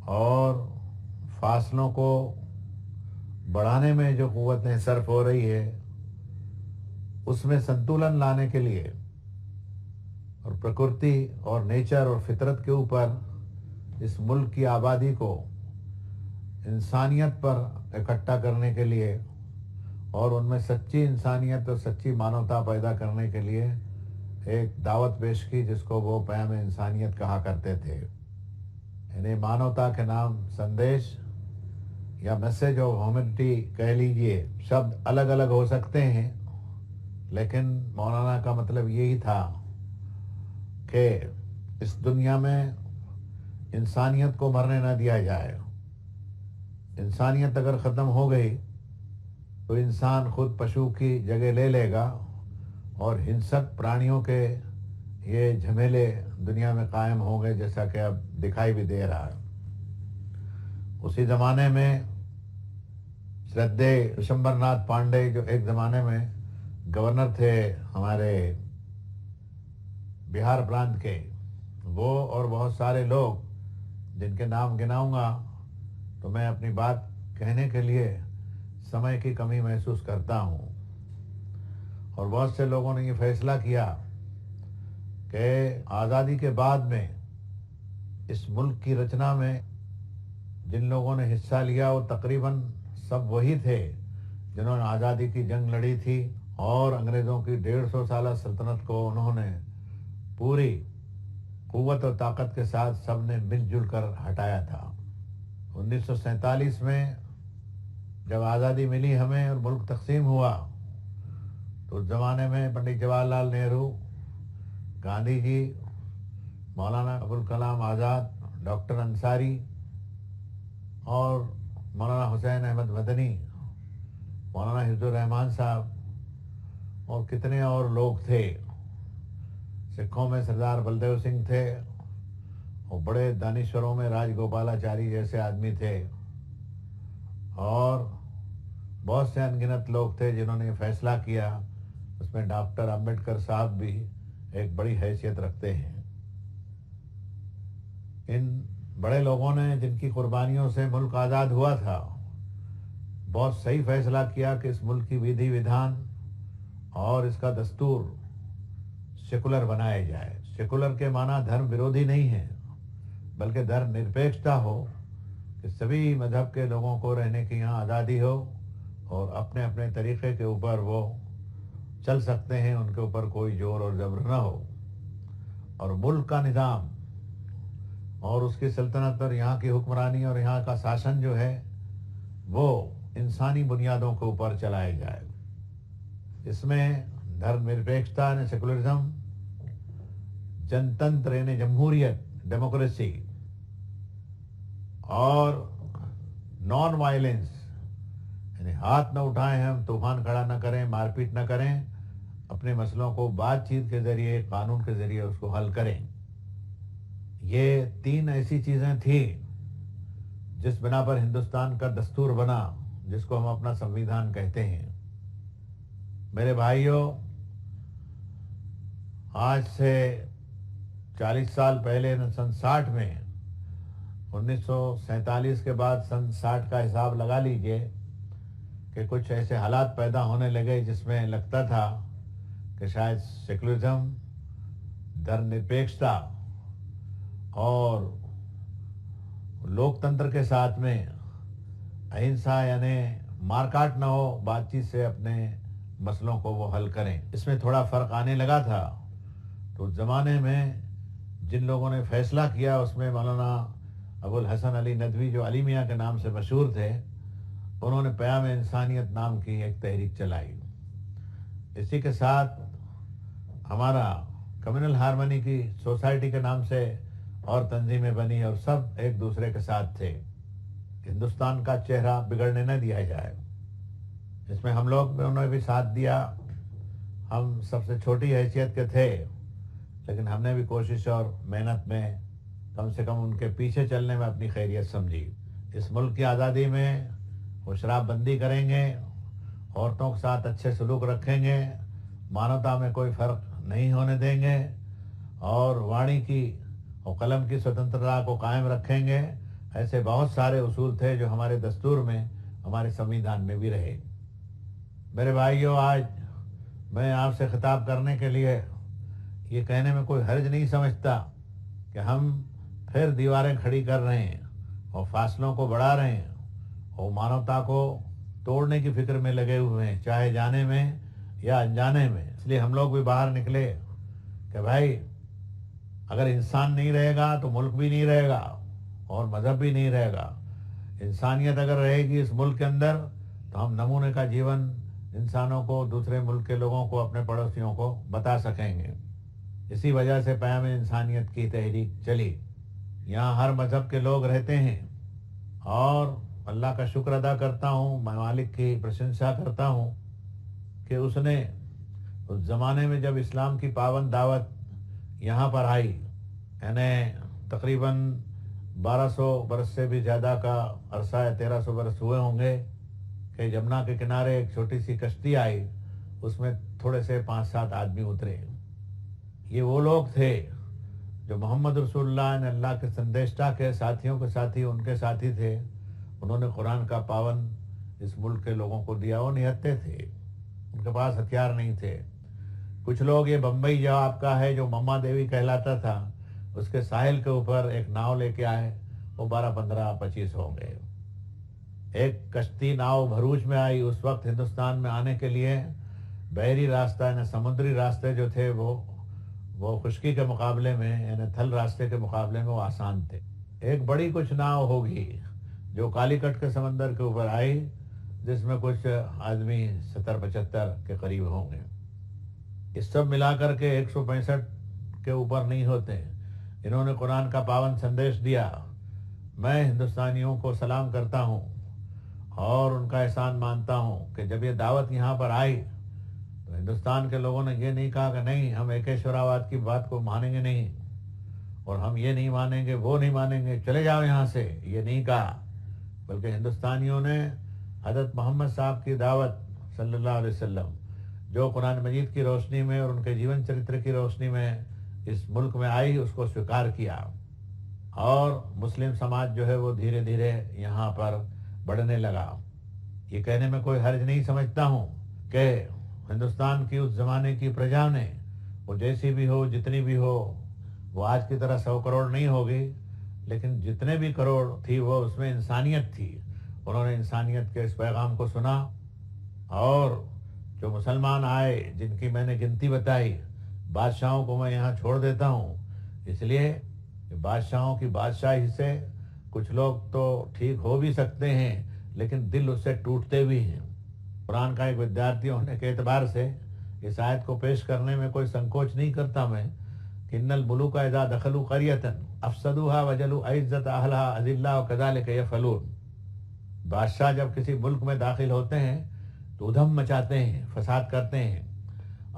اور फासलों को बढ़ाने में जो क़ुव्वतें सर्फ हो रही है उसमें संतुलन लाने के लिए और प्रकृति और नेचर और फितरत के ऊपर इस मुल्क की आबादी को इंसानियत पर इकट्ठा करने के लिए और उनमें सच्ची इंसानियत और सच्ची मानवता पैदा करने के लिए एक दावत पेश की जिसको वो पैगाम इंसानियत कहा करते थे। यानी मानवता के नाम संदेश या मैसेज ऑफ ह्यूमैनिटी कह लीजिए, शब्द अलग अलग हो सकते हैं, लेकिन मौलाना का मतलब यही था कि इस दुनिया में इंसानियत को मरने न दिया जाए। इंसानियत अगर ख़त्म हो गई तो इंसान खुद पशु की जगह ले लेगा और हिंसक प्राणियों के ये झमेले दुनिया में कायम हो गए, जैसा कि अब दिखाई भी दे रहा है। उसी ज़माने में श्रद्धेय विशंबरनाथ पांडे, जो एक ज़माने में गवर्नर थे हमारे बिहार प्रांत के, वो और बहुत सारे लोग जिनके नाम गिनाऊंगा तो मैं अपनी बात कहने के लिए समय की कमी महसूस करता हूँ। और बहुत से लोगों ने ये फैसला किया कि आज़ादी के बाद में इस मुल्क की रचना में जिन लोगों ने हिस्सा लिया वो तकरीबन सब वही थे जिन्होंने आज़ादी की जंग लड़ी थी और अंग्रेज़ों की 150 साल सल्तनत को उन्होंने पूरी क़ुव्वत और ताकत के साथ सब ने मिलजुल कर हटाया था। 1947 में जब आज़ादी मिली हमें और मुल्क तकसीम हुआ तो उस ज़माने में पंडित जवाहरलाल नेहरू, गांधी जी, मौलाना अबुल कलाम आज़ाद, डॉक्टर अंसारी और मौलाना हुसैन अहमद मदनी, मौलाना हिफ्ज़ुर रहमान साहब और कितने और लोग थे। सिखों में सरदार बलदेव सिंह थे और बड़े दानिश्वरों में राजगोपालाचारी जैसे आदमी थे और बहुत से अनगिनत लोग थे जिन्होंने फैसला किया। उसमें डॉक्टर अंबेडकर साहब भी एक बड़ी हैसियत रखते हैं। इन बड़े लोगों ने जिनकी कुर्बानियों से मुल्क आज़ाद हुआ था, बहुत सही फैसला किया कि इस मुल्क की विधि विधान और इसका दस्तूर सेकुलर बनाया जाए। सेकुलर के माना धर्म विरोधी नहीं है, बल्कि धर्म निरपेक्षता हो कि सभी मजहब के लोगों को रहने की यहाँ आज़ादी हो और अपने अपने तरीक़े के ऊपर वो चल सकते हैं, उनके ऊपर कोई जोर और जबर न हो। और मुल्क का निज़ाम और उसकी सल्तनत और यहाँ की हुक्मरानी और यहाँ का शासन जो है वो इंसानी बुनियादों के ऊपर चलाया जाए। इसमें धर्मनिरपेक्षता यानी सेकुलरिज्म, जनतंत्र यानी जमहूरियत डेमोक्रेसी और नॉन वायलेंस यानी हाथ न उठाएं, हम तूफान खड़ा न करें, मारपीट न करें, अपने मसलों को बातचीत के ज़रिए, कानून के ज़रिए उसको हल करें। ये तीन ऐसी चीज़ें थी जिस बिना पर हिंदुस्तान का दस्तूर बना, जिसको हम अपना संविधान कहते हैं। मेरे भाइयों, आज से 40 साल पहले सन 60 में 1947 के बाद सन 60 का हिसाब लगा लीजिए कि कुछ ऐसे हालात पैदा होने लगे जिसमें लगता था कि शायद सेकुलरिज्म, धर्मनिरपेक्षता और लोकतंत्र के साथ में अहिंसा यानी मारकाट न हो, बातचीत से अपने मसलों को वो हल करें, इसमें थोड़ा फ़र्क आने लगा था। तो उस ज़माने में जिन लोगों ने फैसला किया उसमें मौलाना अबुल हसन अली नदवी, जो अली मियाँ के नाम से मशहूर थे, उन्होंने पैगाम इंसानियत नाम की एक तहरीक चलाई। इसी के साथ हमारा कम्युनल हारमोनी की सोसाइटी के नाम से और तंजीमें बनी और सब एक दूसरे के साथ थे। हिंदुस्तान का चेहरा बिगड़ने न दिया जाए, इसमें हम लोग उन्होंने भी साथ दिया। हम सबसे छोटी हैसियत के थे, लेकिन हमने भी कोशिश और मेहनत में कम से कम उनके पीछे चलने में अपनी खैरियत समझी। इस मुल्क की आज़ादी में वो शराबबंदी करेंगे, औरतों के साथ अच्छे सलूक रखेंगे, मानवता में कोई फ़र्क नहीं होने देंगे और वाणी की और कलम की स्वतंत्रता को कायम रखेंगे। ایسے بہت سارے اصول تھے جو ہمارے دستور میں، ہمارے سنویدھان میں بھی رہے۔ میرے بھائیوں، آج میں آپ سے خطاب کرنے کے لیے یہ کہنے میں کوئی حرج نہیں سمجھتا کہ ہم پھر دیواریں کھڑی کر رہے ہیں اور فاصلوں کو بڑھا رہے ہیں اور مانوتا کو توڑنے کی فکر میں لگے ہوئے ہیں، چاہے جانے میں یا انجانے میں۔ اس لیے ہم لوگ بھی باہر نکلے کہ بھائی اگر انسان نہیں رہے گا تو ملک بھی نہیں رہے گا اور مذہب بھی نہیں رہے گا۔ انسانیت اگر رہے گی اس ملک کے اندر تو ہم نمونے کا جیون انسانوں کو، دوسرے ملک کے لوگوں کو، اپنے پڑوسیوں کو بتا سکیں گے۔ اسی وجہ سے پیام انسانیت کی تحریک چلی۔ یہاں ہر مذہب کے لوگ رہتے ہیں اور اللہ کا شکر ادا کرتا ہوں، میں مالک کی پرشنسا کرتا ہوں کہ اس نے اس زمانے میں جب اسلام کی پاون دعوت یہاں پر آئی، یعنی تقریباً 1200 برس سے بھی زیادہ کا عرصہ ہے، 1300 برس ہوئے ہوں گے کہ جمنا کے کنارے ایک چھوٹی سی کشتی آئی، اس میں تھوڑے سے 5-7 آدمی اترے۔ یہ وہ لوگ تھے جو محمد رسول اللہ نے اللہ کے سندیشٹا کے ساتھیوں کے ساتھی، ان کے ساتھی تھے۔ انہوں نے قرآن کا پاون اس ملک کے لوگوں کو دیا۔ وہ نہتے تھے، ان کے پاس ہتھیار نہیں تھے۔ کچھ لوگ، یہ بمبئی جو آپ کا ہے، جو مما دیوی کہلاتا تھا، اس کے ساحل کے اوپر ایک ناؤ لے کے آئے، وہ 12, 15, 25 ہو گئے۔ ایک کشتی ناؤ بھروچ میں آئی۔ اس وقت ہندوستان میں آنے کے لیے بحری راستہ یعنی سمندری راستے جو تھے وہ خشکی کے مقابلے میں، یعنی تھل راستے کے مقابلے میں وہ آسان تھے۔ ایک بڑی کچھ ناؤ ہوگی جو کالی کٹ کے سمندر کے اوپر آئی، جس میں کچھ آدمی 70-75 کے قریب ہوں گے۔ اس سب ملا کر کے 165 کے اوپر نہیں ہوتے۔ انہوں نے قرآن کا پاون سندیش دیا۔ میں ہندوستانیوں کو سلام کرتا ہوں اور ان کا احسان مانتا ہوں کہ جب یہ دعوت یہاں پر آئی تو ہندوستان کے لوگوں نے یہ نہیں کہا کہ نہیں، ہم ایکیشورآباد کی بات کو مانیں گے نہیں، اور ہم یہ نہیں مانیں گے، وہ نہیں مانیں گے، چلے جاؤ یہاں سے، یہ نہیں کہا۔ بلکہ ہندوستانیوں نے حضرت محمد صاحب کی دعوت صلی اللہ علیہ وسلم، جو قرآن مجید کی روشنی میں اور ان کے جیون چرتر کی روشنی میں اس ملک میں آئی، اس کو سویکار کیا، اور مسلم سماج جو ہے وہ دھیرے دھیرے یہاں پر بڑھنے لگا۔ یہ کہنے میں کوئی حرج نہیں سمجھتا ہوں کہ ہندوستان کی اس زمانے کی پرجا نے، وہ جیسی بھی ہو، جتنی بھی ہو، وہ آج کی طرح 100 کروڑ نہیں ہوگی، لیکن جتنے بھی کروڑ تھی وہ اس میں انسانیت تھی۔ انہوں نے انسانیت کے اس پیغام کو سنا، اور جو مسلمان آئے جن کی میں نے گنتی بتائی، بادشاہوں کو میں یہاں چھوڑ دیتا ہوں، اس لیے کہ بادشاہوں کی بادشاہی سے کچھ لوگ تو ٹھیک ہو بھی سکتے ہیں لیکن دل اس سے ٹوٹتے بھی ہیں۔ قرآن کا ایک ودیارتھی ہونے کے اعتبار سے اس آیت کو پیش کرنے میں کوئی سنکوچ نہیں کرتا میں کہ ان الملوک اذا دخلوا قریۃ افسدوها وجلوا عزت اہلها اذلوا وكذلك يفعلون۔ بادشاہ جب کسی ملک میں داخل ہوتے ہیں تو ادھم مچاتے ہیں، فساد کرتے ہیں،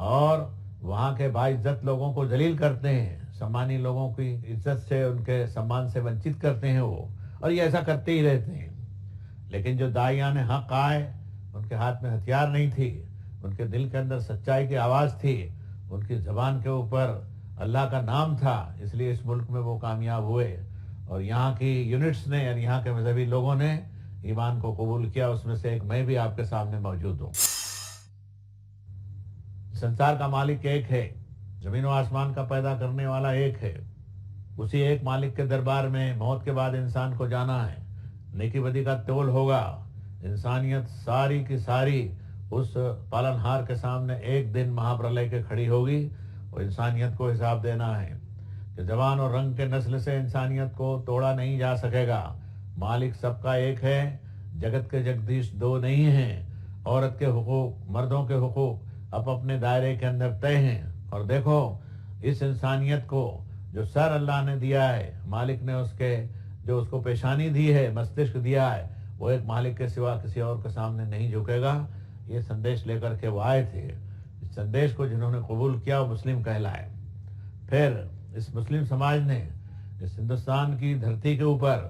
اور وہاں کے باعزت لوگوں کو ذلیل کرتے ہیں، سمانی لوگوں کی عزت سے، ان کے سمان سے ونچت کرتے ہیں وہ، اور یہ ایسا کرتے ہی رہتے ہیں۔ لیکن جو داعیان حق آئے، ان کے ہاتھ میں ہتھیار نہیں تھی، ان کے دل کے اندر سچائی کی آواز تھی، ان کی زبان کے اوپر اللہ کا نام تھا، اس لیے اس ملک میں وہ کامیاب ہوئے، اور یہاں کی یونٹس نے، یعنی یہاں کے مذہبی لوگوں نے ایمان کو قبول کیا۔ اس میں سے ایک میں بھی آپ کے سامنے موجود ہوں۔ سنسار کا مالک ایک ہے، زمین و آسمان کا پیدا کرنے والا ایک ہے۔ اسی ایک مالک کے دربار میں موت کے بعد انسان کو جانا ہے، نیکی بدی کا تول ہوگا۔ انسانیت ساری کی ساری اس پالنہار کے سامنے ایک دن مہاپرلے کے کھڑی ہوگی، اور انسانیت کو حساب دینا ہے کہ زبان اور رنگ کے نسل سے انسانیت کو توڑا نہیں جا سکے گا۔ مالک سب کا ایک ہے، جگت کے جگدیش دو نہیں ہیں۔ عورت کے حقوق، مردوں کے حقوق اب اپنے دائرے کے اندر طے ہیں۔ اور دیکھو، اس انسانیت کو جو سر اللہ نے دیا ہے، مالک نے اس کے جو اس کو پیشانی دی ہے، مستشک دیا ہے، وہ ایک مالک کے سوا کسی اور کے سامنے نہیں جھکے گا۔ یہ سندیش لے کر کے وہ آئے تھے۔ اس سندیش کو جنہوں نے قبول کیا وہ مسلم کہلائے۔ پھر اس مسلم سماج نے اس ہندوستان کی دھرتی کے اوپر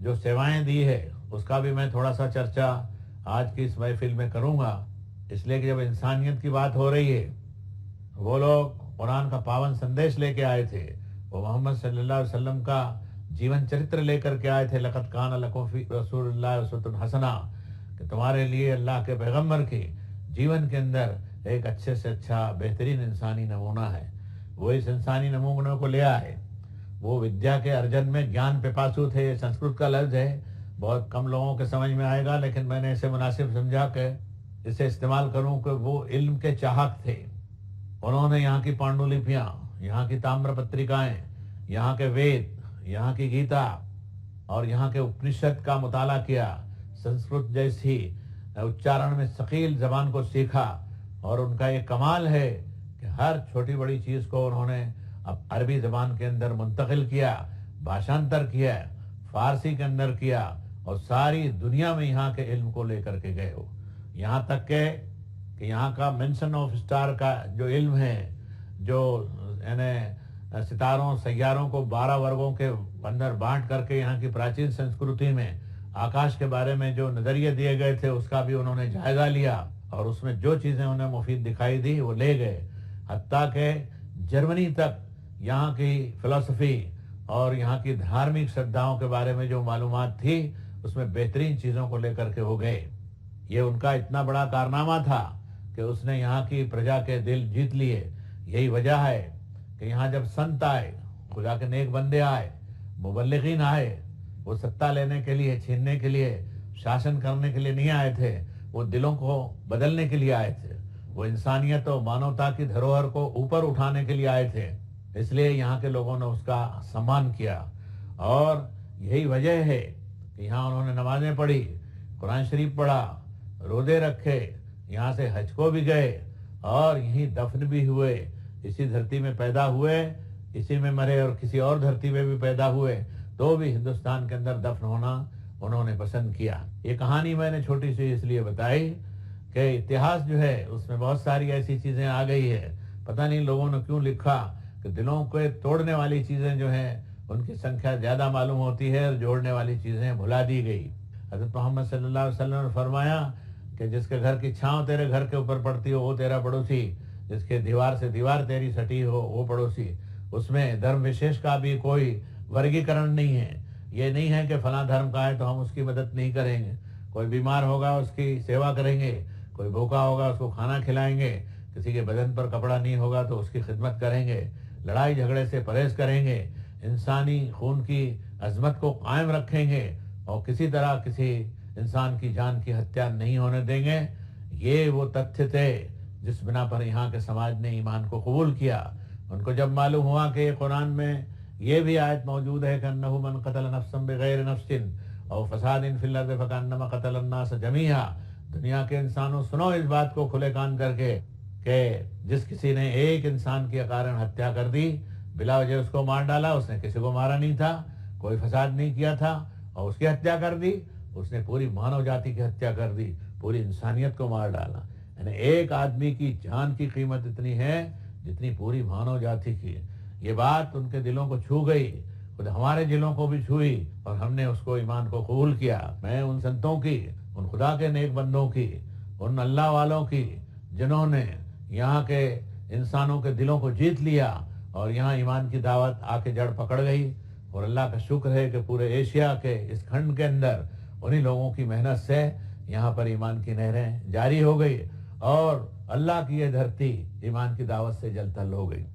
جو سیوائیں دی ہے، اس کا بھی میں تھوڑا سا چرچا آج کی اس محفل میں کروں گا، اس لیے کہ جب انسانیت کی بات ہو رہی ہے، وہ لوگ قرآن کا پاون سندیش لے کے آئے تھے، وہ محمد صلی اللہ علیہ وسلم کا जीवन चरित्र लेकर के आए थे। लक़द कान लकुम फ़ी रसूलिल्लाहि उस्वतुन हसना, कि तुम्हारे लिए अल्लाह के पैगम्बर के जीवन के अंदर एक अच्छे से अच्छा बेहतरीन इंसानी नमूना है। वो इस इंसानी नमूने को ले आए। वो विद्या के अर्जन में ज्ञान पिपासु थे। ये संस्कृत का लफ्ज़ है, बहुत कम लोगों के समझ में आएगा, लेकिन मैंने इसे मुनासिब समझा कि इसे इस्तेमाल करूं कि वो इल्म के चाहक थे। उन्होंने यहाँ की पांडुलिपियाँ, यहाँ की ताम्र पत्रिकाएँ, यहाँ के वेद, यहाँ की गीता और यहाँ के उपनिषद का मुताला किया। संस्कृत जैसी उच्चारण में सकील ज़बान को सीखा। और उनका ये कमाल है कि हर छोटी बड़ी चीज़ को उन्होंने अब अरबी ज़बान के अंदर मुंतकिल किया, भाषांतर किया, फारसी के अंदर किया और सारी दुनिया में यहाँ के इल्म को लेकर के गए हो। यहाँ तक के कि यहाँ का मेंशन ऑफ स्टार का जो इल्म है, जो यानी सितारों सैयारों को 12 वर्गों के अंदर बांट करके यहाँ की प्राचीन संस्कृति में आकाश के बारे में जो नज़रिए दिए गए थे उसका भी उन्होंने जायज़ा लिया और उसमें जो चीज़ें उन्हें मुफीद दिखाई दी वो ले गए। हत्ता के जर्मनी तक यहाँ की फ़िलासफ़ी और यहाँ की धार्मिक श्रद्धाओं के बारे में जो मालूमात थी उसमें बेहतरीन चीज़ों को लेकर के हो गए। ये उनका इतना बड़ा कारनामा था कि उसने यहाँ की प्रजा के दिल जीत लिए। यही वजह है कि यहाँ जब संत आए, खुदा के नेक बंदे आए, मुबल्लिगीन आए, वो सत्ता लेने के लिए, छीनने के लिए, शासन करने के लिए नहीं आए थे, वो दिलों को बदलने के लिए आए थे। वो इंसानियत और मानवता की धरोहर को ऊपर उठाने के लिए आए थे। इसलिए यहाँ के लोगों ने उसका सम्मान किया और यही वजह है कि यहाँ उन्होंने नमाजें पढ़ी, कुरान शरीफ पढ़ा, रोज़े रखे, यहाँ से हज को भी गए और यहीं दफन भी हुए। इसी धरती में पैदा हुए, इसी में मरे और किसी और धरती में भी पैदा हुए तो भी हिंदुस्तान के अंदर दफन होना उन्होंने पसंद किया। ये कहानी मैंने छोटी सी इसलिए बताई कि इतिहास जो है उसमें बहुत सारी ऐसी चीज़ें आ गई है। पता नहीं लोगों ने क्यों लिखा कि दिलों को तोड़ने वाली चीज़ें जो हैं उनकी संख्या ज़्यादा मालूम होती है और जोड़ने वाली चीज़ें भुला दी गई। हज़रत मोहम्मद सल्लल्लाहु अलैहि वसल्लम ने फरमाया कि जिसके घर की छाँव तेरे घर के ऊपर पड़ती हो वो तेरा पड़ोसी, जिसके दीवार से दीवार तेरी सटी हो वो पड़ोसी। उसमें धर्म विशेष का भी कोई वर्गीकरण नहीं है। ये नहीं है कि फलां धर्म का है तो हम उसकी मदद नहीं करेंगे। कोई बीमार होगा उसकी सेवा करेंगे, कोई भूखा होगा उसको खाना खिलाएंगे, किसी के बदन पर कपड़ा नहीं होगा तो उसकी खिदमत करेंगे, लड़ाई झगड़े से परहेज करेंगे, इंसानी खून की अजमत को कायम रखेंगे और किसी तरह किसी इंसान की जान की हत्या नहीं होने देंगे। ये वो तथ्य थे जिस बिना पर यहाँ के समाज ने ईमान को कबूल किया। उनको जब मालूम हुआ कि कुरान में ये भी आयत मौजूद है कि अन्नहु मन क़तल नफ्सन बिग़ैर नफ्सिन और फसादिन फिल अर्ज़ि फ़कअन्नमा क़तल अन्नास जमीआ, दुनिया के इंसानों सुनो इस बात को खुले कान करके कि जिस किसी ने एक इंसान के कारण हत्या कर दी, बिला वजह उसको मार डाला, उसने किसी को मारा नहीं था, कोई फसाद नहीं किया था और उसकी हत्या कर दी, उसने पूरी मानव जाति की हत्या कर दी, पूरी इंसानियत को मार डाला। यानी एक आदमी की जान की कीमत इतनी है जितनी पूरी मानव जाति की। ये बात उनके दिलों को छू गई, खुद हमारे दिलों को भी छुई और हमने उसको ईमान को कबूल किया। मैं उन संतों की, उन खुदा के नेक बंदों की, उन अल्लाह वालों की जिन्होंने यहाँ के इंसानों के दिलों को जीत लिया और यहाँ ईमान की दावत आके जड़ पकड़ गई। और अल्लाह का शुक्र है कि पूरे एशिया के इस खंड के अंदर उन्हीं लोगों की मेहनत से यहाँ पर ईमान की नहरें जारी हो गई और अल्लाह की ये धरती ईमान की दावत से जलतल हो गई।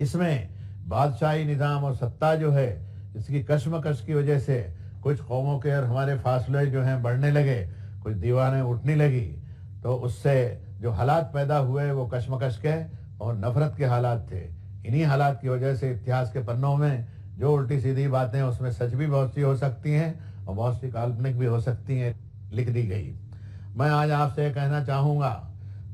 इसमें बादशाही निज़ाम और सत्ता जो है इसकी कश्मकश की वजह से कुछ कौमों के और हमारे फासले जो हैं बढ़ने लगे, कुछ दीवारें उठने लगी, तो उससे जो हालात पैदा हुए वो कश्मकश के और नफरत के हालात थे। इन्हीं हालात की वजह से इतिहास के पन्नों में जो उल्टी सीधी बातें उसमें सच भी बहुत सी हो सकती हैं और बहुत सी काल्पनिक भी हो सकती हैं, लिख दी गई। मैं आज आपसे कहना चाहूँगा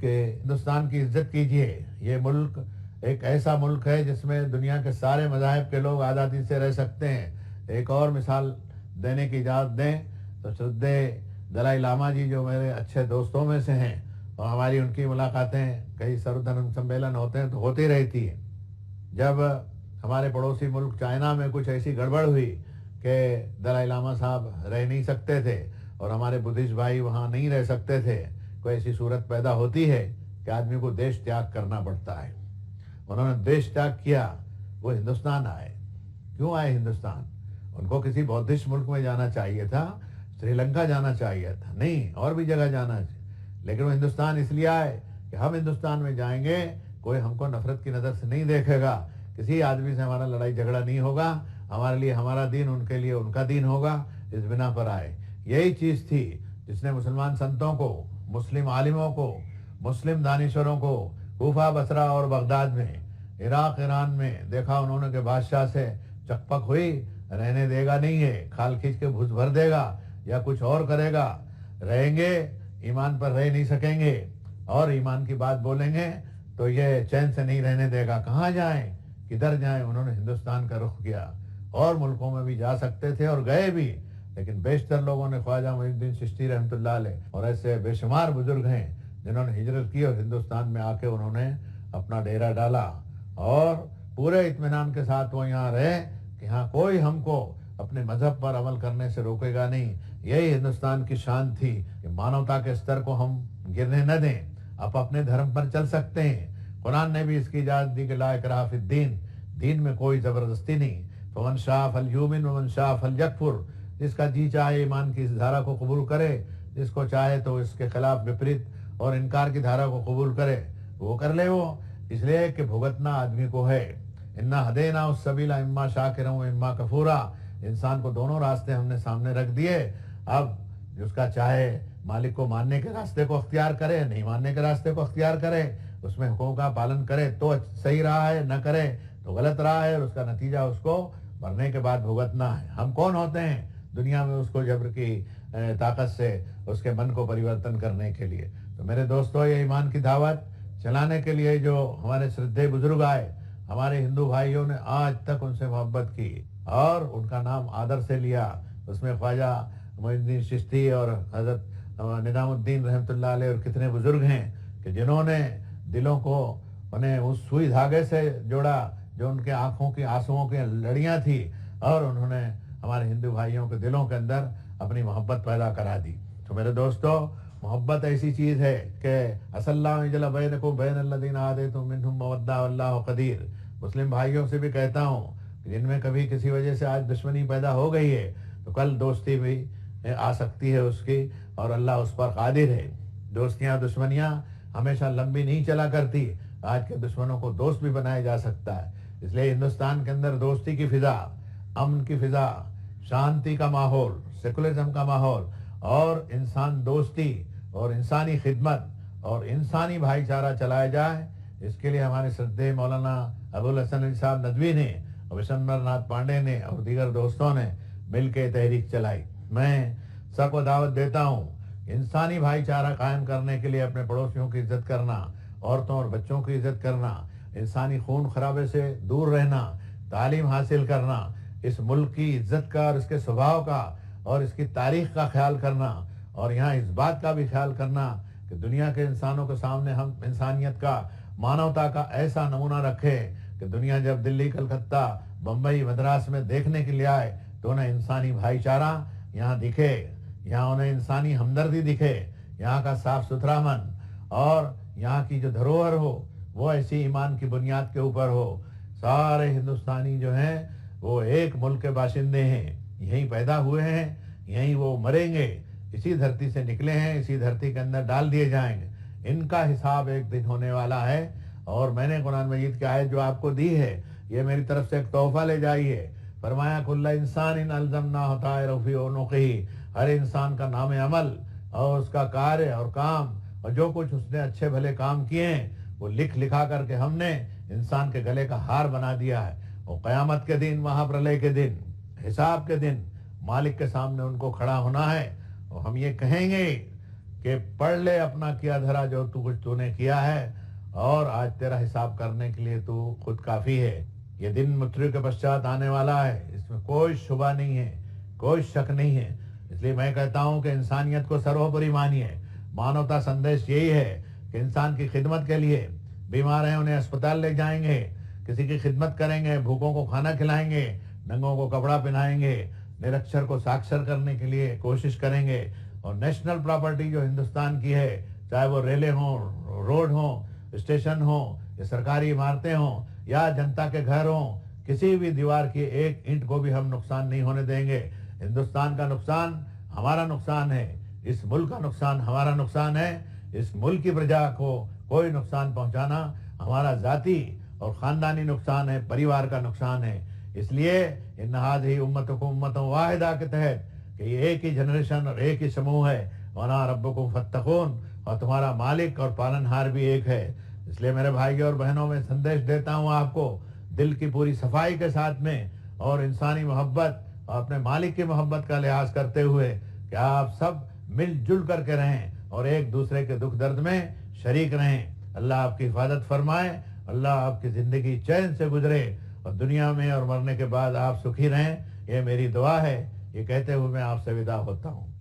कि हिंदुस्तान की इज्जत कीजिए। ये मुल्क एक ऐसा मुल्क है जिसमें दुनिया के सारे मज़ाहिब के लोग आज़ादी से रह सकते हैं। एक और मिसाल देने की इजाज़त दें तो श्रद्धेय दलाई लामा जी जो मेरे अच्छे दोस्तों में से हैं और हमारी उनकी मुलाकातें कई सर्वधर्म सम्मेलन होते हैं तो होती रहती है। जब हमारे पड़ोसी मुल्क चाइना में कुछ ऐसी गड़बड़ हुई कि दलाई लामा साहब रह नहीं सकते थे और हमारे बुद्धिस्ट भाई वहाँ नहीं रह सकते थे, कोई ऐसी सूरत पैदा होती है कि आदमी को देश त्याग करना पड़ता है। उन्होंने देश त्याग किया, वो हिंदुस्तान आए। क्यों आए हिंदुस्तान? उनको किसी बौद्धिस्ट मुल्क में जाना चाहिए था, श्रीलंका जाना चाहिए था, नहीं और भी जगह जाना चाहिए, लेकिन वो हिंदुस्तान इसलिए आए कि हम हिंदुस्तान में जाएंगे, कोई हमको नफरत की नज़र से नहीं देखेगा, किसी आदमी से हमारा लड़ाई झगड़ा नहीं होगा, हमारे लिए हमारा दीन, उनके लिए उनका दीन होगा, इस बिना पर आए। यही चीज़ थी जिसने मुसलमान संतों को, मुस्लिम आलिमों को, मुस्लिम दानिशवरों को कूफा, बसरा और बगदाद में, इराक, ईरान में देखा उन्होंने कि बादशाह से चकपक हुई, रहने देगा नहीं है, खाल खींच के भूस भर देगा या कुछ और करेगा, रहेंगे ईमान पर रह नहीं सकेंगे, और ईमान की बात बोलेंगे तो ये चैन से नहीं रहने देगा। कहाँ जाएं, किधर जाएं? उन्होंने हिंदुस्तान का रुख किया, और मुल्कों में भी जा सकते थे और गए भी, लेकिन बेशतर लोगों ने ख्वाजा मोइनुद्दीन चिश्ती रहमतुल्लाह अलैह और ऐसे बेशुमार बुजुर्ग हैं जिन्होंने हिजरत की और हिंदुस्तान में आके उन्होंने अपना डेरा डाला, और पूरे इत्मीनान के साथ वो यहाँ रहे कि हाँ कोई हमको अपने मजहब पर अमल करने से रोकेगा नहीं। यही हिंदुस्तान की शान थी कि मानवता के स्तर को हम गिरने न दें, आप अपने धर्म पर चल सकते हैं। कुरान ने भी इसकी इजाज़त दी कि ला इकराह फिद्दीन, दीन में कोई ज़बरदस्ती नहीं। फमन शाअ फलयुमिन वमन शाअ फलयकफुर, जिसका जी चाहे ईमान की इस धारा को कबूल करे, जिसको चाहे तो इसके खिलाफ विपरीत और इनकार की धारा को कबूल करे, वो कर ले। वो इसलिए कि भुगतना आदमी को है। इन्ना हदैना उस सबीला इम्मा शाकिरा व इम्मा कफूरा, इंसान को दोनों रास्ते हमने सामने रख दिए। अब जिसका चाहे मालिक को मानने के रास्ते को अख्तियार करे, नहीं मानने के रास्ते को अख्तियार करे, उसमें हुक्म का पालन करे तो सही रहा है, न करे तो गलत रहा है, और उसका नतीजा उसको मरने के बाद भुगतना है। हम कौन होते हैं दुनिया में उसको जबर की ताकत से उसके मन को परिवर्तन करने के लिए? तो मेरे दोस्तों, ये ईमान की दावत चलाने के लिए जो हमारे श्रद्धेय बुजुर्ग आए, हमारे हिंदू भाइयों ने आज तक उनसे मोहब्बत की और उनका नाम आदर से लिया। उसमें ख्वाजा मोइनुद्दीन चिश्ती और हजरत निजामुद्दीन रहमतुल्लाह अलैह और कितने बुजुर्ग हैं कि जिन्होंने दिलों को उन्हें उस सुई धागे से जोड़ा जो उनके आंखों की आंसुओं की लड़ियां थी, और उन्होंने हमारे हिंदू भाइयों के दिलों के अंदर अपनी मोहब्बत पैदा करा दी। तो मेरे दोस्तों, मोहब्बत ऐसी चीज़ है कि असल्लाहु जल्ला बैनकुम बैनल्लज़ीना आदैतुम मिनहुम मवद्दा वल्लाहु क़दीर। मुस्लिम भाइयों से भी कहता हूँ कि जिनमें कभी किसी वजह से आज दुश्मनी पैदा हो गई है, तो कल दोस्ती भी आ सकती है उसकी, और अल्लाह उस पर कादिर है। दोस्तियाँ दुश्मनियाँ हमेशा लंबी नहीं चला करती, आज के दुश्मनों को दोस्त भी बनाया जा सकता है। इसलिए हिंदुस्तान के अंदर दोस्ती की फिजा, अमन की फिजा, शांति का माहौल, सेकुलरिज्म का माहौल, और इंसान दोस्ती और इंसानी खिदमत और इंसानी भाईचारा चलाया जाए, इसके लिए हमारे श्रद्धेय मौलाना अबुल हसन अली साहब नदवी ने और विशंबर नाथ पांडे ने और दीगर दोस्तों ने मिलकर तहरीक चलाई। मैं सबको दावत देता हूँ, इंसानी भाईचारा कायम करने के लिए अपने पड़ोसियों की इज्जत करना, औरतों और बच्चों की इज्जत करना, इंसानी खून खराबे से दूर रहना, तालीम हासिल करना, इस मुल्क की इज्जत का और इसके स्वभाव का और इसकी तारीख का ख्याल करना, और यहाँ इस बात का भी ख्याल करना कि दुनिया के इंसानों के सामने हम इंसानियत का, मानवता का ऐसा नमूना रखें कि दुनिया जब दिल्ली, कलकत्ता, बम्बई, मद्रास में देखने के लिए आए तो उन्हें इंसानी भाईचारा यहाँ दिखे, यहाँ उन्हें इंसानी हमदर्दी दिखे, यहाँ का साफ सुथरा मन, और यहाँ की जो धरोहर हो वो ऐसी ईमान की बुनियाद के ऊपर हो। सारे हिंदुस्तानी जो हैं वो एक मुल्क के बाशिंदे हैं, यहीं पैदा हुए हैं, यहीं वो मरेंगे, इसी धरती से निकले हैं, इसी धरती के अंदर डाल दिए जाएंगे। इनका हिसाब एक दिन होने वाला है, और मैंने कुरान मजीद की आयत जो आपको दी है, ये मेरी तरफ से एक तोहफा ले जाइए। फरमाया कुल्ला इंसान इन अलज़मना होता है रफ़ी उनुक़ी, हर इंसान का नाम अमल और उसका कार्य और काम और जो कुछ उसने अच्छे भले काम किए हैं वो लिख लिखा करके हमने इंसान के गले का हार बना दिया है। और क़यामत के दिन, महाप्रलय के दिन, हिसाब के दिन मालिक के सामने उनको खड़ा होना है, और हम ये कहेंगे कि पढ़ ले अपना किया धरा जो तू कुछ तूने किया है, और आज तेरा हिसाब करने के लिए तू खुद काफ़ी है। ये दिन मृत्यु के पश्चात आने वाला है, इसमें कोई शुबा नहीं है, कोई शक नहीं है। इसलिए मैं कहता हूँ कि इंसानियत को सर्वोपरि मानिए। मानवता संदेश यही है कि इंसान की खिदमत के लिए, बीमार हैं उन्हें अस्पताल ले जाएंगे, किसी की खिदमत करेंगे, भूखों को खाना खिलाएंगे, नंगों को कपड़ा पहनाएंगे, निरक्षर को साक्षर करने के लिए कोशिश करेंगे। और नेशनल प्रॉपर्टी जो हिंदुस्तान की है, चाहे वो रेलें हों, रोड हों, स्टेशन हों, या सरकारी इमारतें हों, या जनता के घर हों, किसी भी दीवार की एक ईंट को भी हम नुकसान नहीं होने देंगे। हिंदुस्तान का नुकसान हमारा नुकसान है, इस मुल्क का नुकसान हमारा नुकसान है। इस मुल्क की प्रजा को कोई नुकसान पहुंचाना हमारा ज़ाती और ख़ानदानी नुकसान है, परिवार का नुकसान है। इसलिए इन हाज़िही उम्मतुकुम उम्मतन वाहिदा के तहत कि ये एक ही जनरेशन और एक ही समूह है, वना रब्बुकुम फत्तकून, और तुम्हारा मालिक और पालनहार भी एक है। इसलिए मेरे भाइयों और बहनों में संदेश देता हूँ आपको, दिल की पूरी सफाई के साथ में और इंसानी मोहब्बत और अपने मालिक की मोहब्बत का लिहाज करते हुए कि आप सब मिलजुल करके रहें और एक दूसरे के दुख दर्द में शरीक रहें। अल्लाह आपकी हिफाजत फरमाए, अल्लाह आपकी ज़िंदगी चैन से गुजरे और दुनिया में और मरने के बाद आप सुखी रहें। ये मेरी दुआ है। ये कहते हुए मैं आपसे विदा होता हूँ।